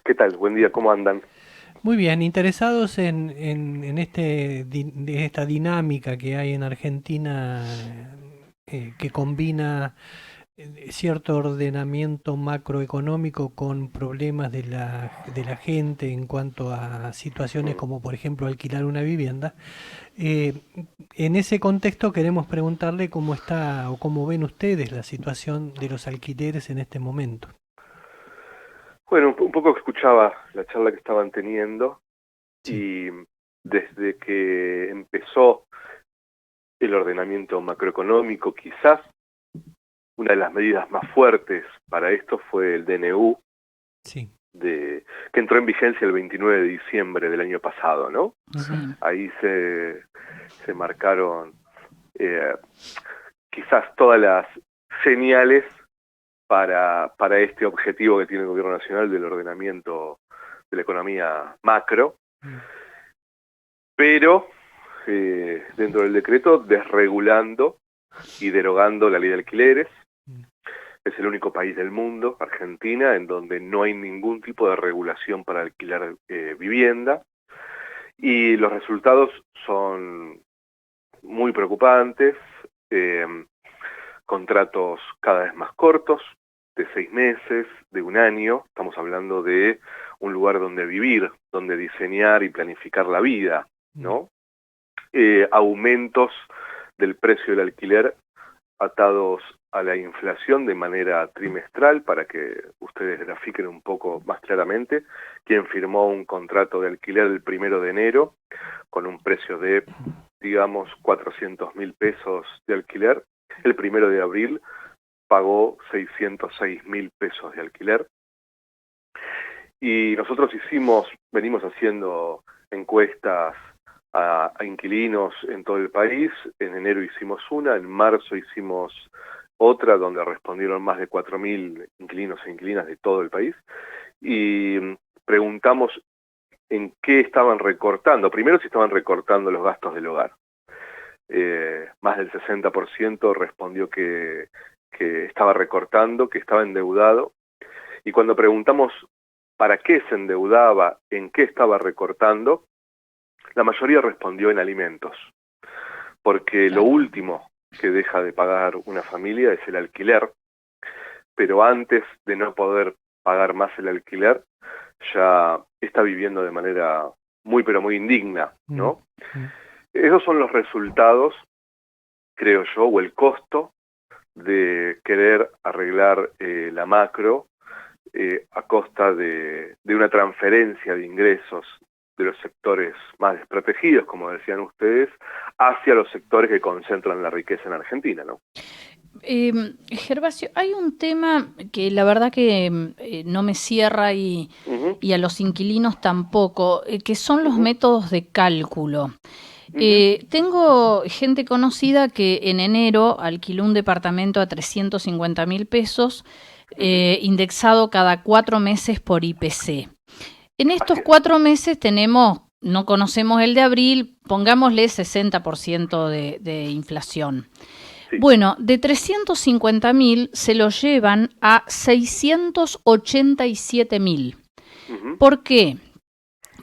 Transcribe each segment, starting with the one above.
¿Qué tal? Buen día, ¿cómo andan? Muy bien, interesados de esta dinámica que hay en Argentina, que combina cierto ordenamiento macroeconómico con problemas de la gente en cuanto a situaciones Mm. como por ejemplo alquilar una vivienda. Eh, en ese contexto queremos preguntarle cómo está o cómo ven ustedes la situación de los alquileres en este momento. Bueno, un poco escuchaba la charla que estaban teniendo Sí, y desde que empezó el ordenamiento macroeconómico, quizás una de las medidas más fuertes para esto fue el DNU, sí. que entró en vigencia el 29 de diciembre del año pasado, ¿no? Ujú. Sí. Ahí se marcaron eh, quizás todas las señales para este objetivo que tiene el gobierno nacional del ordenamiento de la economía macro, Mm. pero dentro del decreto desregulando y derogando la ley de alquileres. Mm. Es el único país del mundo, Argentina, en donde no hay ningún tipo de regulación para alquilar vivienda, y los resultados son muy preocupantes. eh, Contratos cada vez más cortos, de 6 meses, de un año. Estamos hablando de un lugar donde vivir, donde diseñar y planificar la vida, Mm. ¿no? Aumentos del precio del alquiler atados a la inflación de manera trimestral, para que ustedes grafiquen un poco más claramente. Quien firmó un contrato de alquiler el 1 de enero con un precio de, digamos, 400.000 pesos de alquiler, el 1 de abril pagó 606.000 pesos de alquiler. Y nosotros venimos haciendo encuestas a inquilinos en todo el país. En enero hicimos una, en marzo hicimos otra, donde respondieron más de 4.000 inquilinos e inquilinas de todo el país. Y preguntamos en qué estaban recortando. Primero, si estaban recortando los gastos del hogar. Más del 60% respondió que estaba recortando, que estaba endeudado. Y cuando preguntamos para qué se endeudaba, en qué estaba recortando, la mayoría respondió en alimentos, porque lo Claro. último que deja de pagar una familia es el alquiler, pero antes de no poder pagar más el alquiler, ya está viviendo de manera muy pero muy indigna, Mm. ¿no? Mm. Esos son los resultados, creo yo, o el costo de querer arreglar la macro a costa de una transferencia de ingresos de los sectores más desprotegidos, como decían ustedes, hacia los sectores que concentran la riqueza en Argentina, ¿no? Gervasio, hay un tema que la verdad que no me cierra Uh-huh, y a los inquilinos tampoco, que son los uh-huh, métodos de cálculo. uh-huh, Tengo gente conocida que en enero alquiló un departamento a 350.000 pesos, uh-huh. indexado cada 4 meses por IPC. En estos Así es. 4 meses no conocemos el de abril, pongámosle 60% de inflación. Sí. Bueno, de 350.000 se lo llevan a 687.000. Uh-huh, ¿Por qué?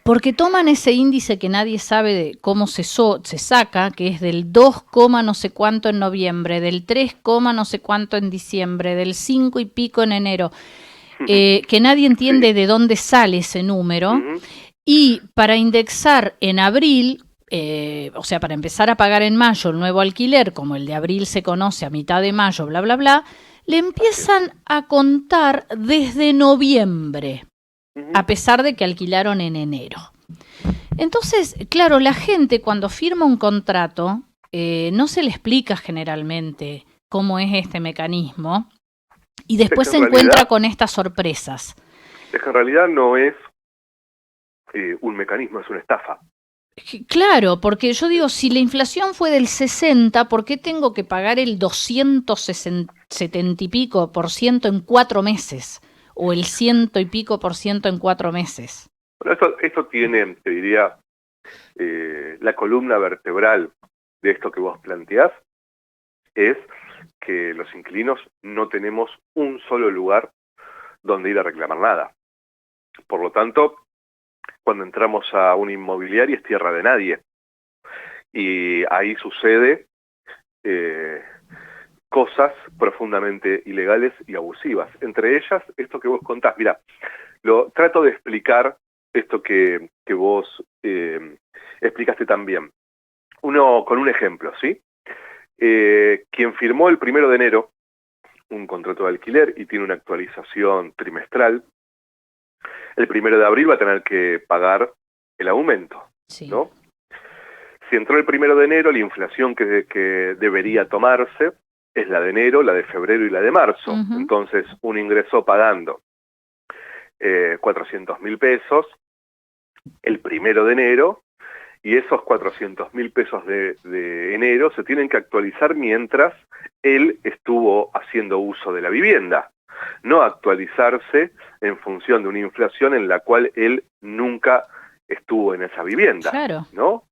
Porque toman ese índice que nadie sabe de cómo se saca, que es del 2, no sé cuánto en noviembre, del 3, no sé cuánto en diciembre, del 5 y pico en enero, uh-huh. que nadie Sí. entiende de dónde sale ese número, Uh-huh. y para indexar en abril, o sea, para empezar a pagar en mayo el nuevo alquiler, como el de abril se conoce a mitad de mayo, bla, bla, bla, le Así es. empiezan a contar desde noviembre, Uh-huh. a pesar de que alquilaron en enero. Entonces, claro, la gente cuando firma un contrato, no se le explica generalmente cómo es este mecanismo y Es después que en se encuentra realidad, con estas sorpresas. es que en realidad no es un mecanismo, es una estafa. Claro, porque yo digo, si la inflación fue del 60, ¿por qué tengo que pagar el 270 y pico por ciento en 4 meses? O el ciento y pico por ciento en 4 meses. Bueno, esto tiene, te diría, la columna vertebral de esto que vos planteás, es que los inquilinos no tenemos un solo lugar donde ir a reclamar nada. Por lo tanto, cuando entramos a una inmobiliaria es tierra de nadie. Y ahí sucede cosas profundamente ilegales y abusivas. Entre ellas, esto que vos contás. Mirá, lo trato de explicar esto que vos explicaste también. Uno con un ejemplo, ¿sí? Quien firmó el 1 de enero un contrato de alquiler y tiene una actualización trimestral, el 1 de abril va a tener que pagar el aumento, Sí. ¿no? Si entró el 1 de enero, la inflación que debería tomarse es la de enero, la de febrero y la de marzo. Ujú. Entonces, uno ingresó pagando 400.000 pesos el 1 de enero, y esos 400.000 pesos de enero se tienen que actualizar mientras él estuvo haciendo uso de la vivienda, no actualizarse en función de una inflación en la cual él nunca estuvo en esa vivienda, Claro. ¿no?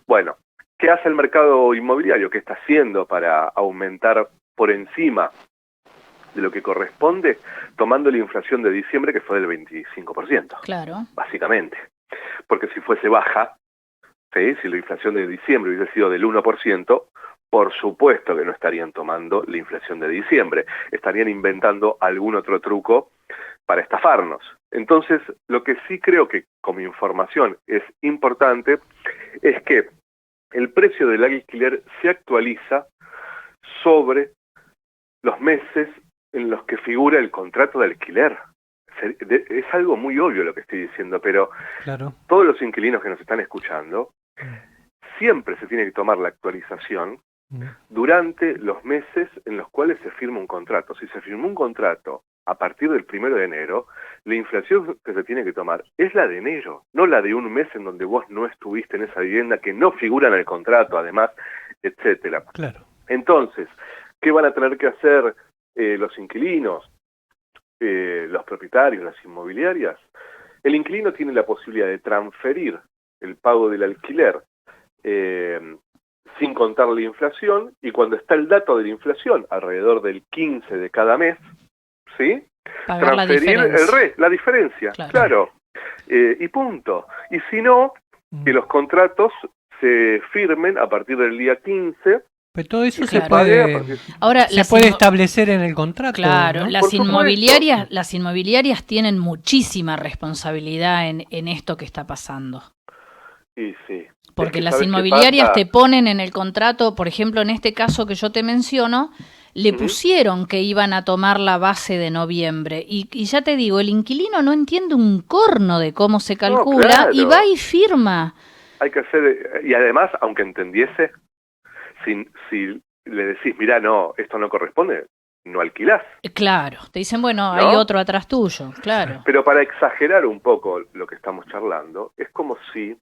Bueno, ¿qué hace el mercado inmobiliario? ¿Qué está haciendo para aumentar por encima de lo que corresponde? Tomando la inflación de diciembre, que fue del 25%, Claro. básicamente. Porque si fuese baja, ¿sí? Si la inflación de diciembre hubiese sido del 1%, por supuesto que no estarían tomando la inflación de diciembre, estarían inventando algún otro truco para estafarnos. Entonces, lo que sí creo que como información es importante es que el precio del alquiler se actualiza sobre los meses en los que figura el contrato de alquiler. Es algo muy obvio lo que estoy diciendo, pero Claro. todos los inquilinos que nos están escuchando, siempre se tiene que tomar la actualización durante los meses en los cuales se firma un contrato. Si se firmó un contrato a partir del 1 de enero, la inflación que se tiene que tomar es la de enero, no la de un mes en donde vos no estuviste en esa vivienda, que no figura en el contrato, además, etcétera. Claro. Entonces, ¿qué van a tener que hacer los inquilinos, los propietarios, las inmobiliarias? El inquilino tiene la posibilidad de transferir el pago del alquiler sin contar la inflación, y cuando está el dato de la inflación, alrededor del 15 de cada mes, ¿sí? Pagar la Transferir diferencia. la diferencia, claro. Y punto. Y si no, que los contratos se firmen a partir del día 15. Pero todo eso Claro. se puede, Ahora, se puede establecer en el contrato. Claro, ¿no? las inmobiliarias tienen muchísima responsabilidad en esto que está pasando. Y sí. Porque Es que, las ¿sabes qué inmobiliarias pasa? te ponen en el contrato, por ejemplo, en este caso que yo te menciono, le pusieron que iban a tomar la base de noviembre. Y ya te digo, el inquilino no entiende un corno de cómo se calcula, claro. y va y firma. Hay que hacer, y además, aunque entendiese, si le decís, mirá, no, esto no corresponde, no alquilás. Claro, te dicen, bueno, ¿No? hay otro atrás tuyo, claro. Pero para exagerar un poco lo que estamos charlando, es como si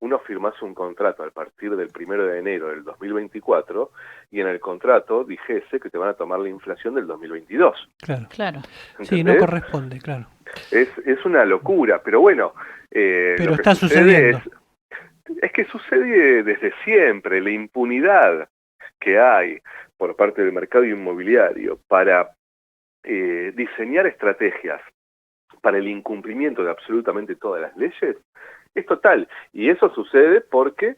uno firmase un contrato a partir del 1 de enero del 2024 y en el contrato dijese que te van a tomar la inflación del 2022. Claro. ¿Entendés? Sí, no corresponde, claro. Es una locura, pero bueno, pero lo que está sucediendo. Es que sucede desde siempre. La impunidad que hay por parte del mercado inmobiliario para diseñar estrategias para el incumplimiento de absolutamente todas las leyes es total. Y eso sucede porque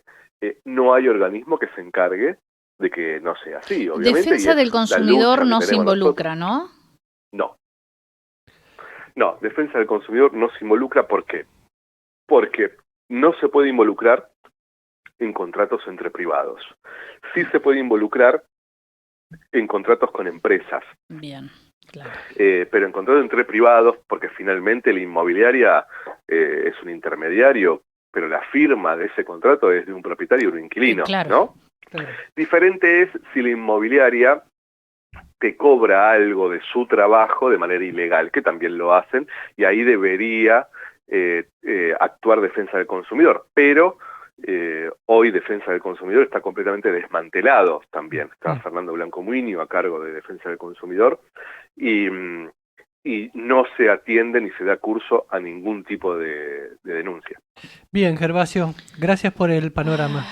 no hay organismo que se encargue de que no sea así, obviamente. Defensa del consumidor no se involucra, ¿no? No, defensa del consumidor no se involucra. ¿Por qué? Porque no se puede involucrar en contratos entre privados. Sí se puede involucrar en contratos con empresas. Bien, claro. Pero en contratos entre privados, porque finalmente la inmobiliaria es un intermediario, pero la firma de ese contrato es de un propietario y un inquilino, claro. ¿no? Claro. Diferente es si la inmobiliaria te cobra algo de su trabajo de manera ilegal, que también lo hacen, y ahí debería actuar defensa del consumidor. Pero hoy defensa del consumidor está completamente desmantelado también. Está Fernando Blanco Muinio a cargo de defensa del consumidor, y no se atiende ni se da curso a ningún tipo de denuncia. Bien, Gervasio, gracias por el panorama.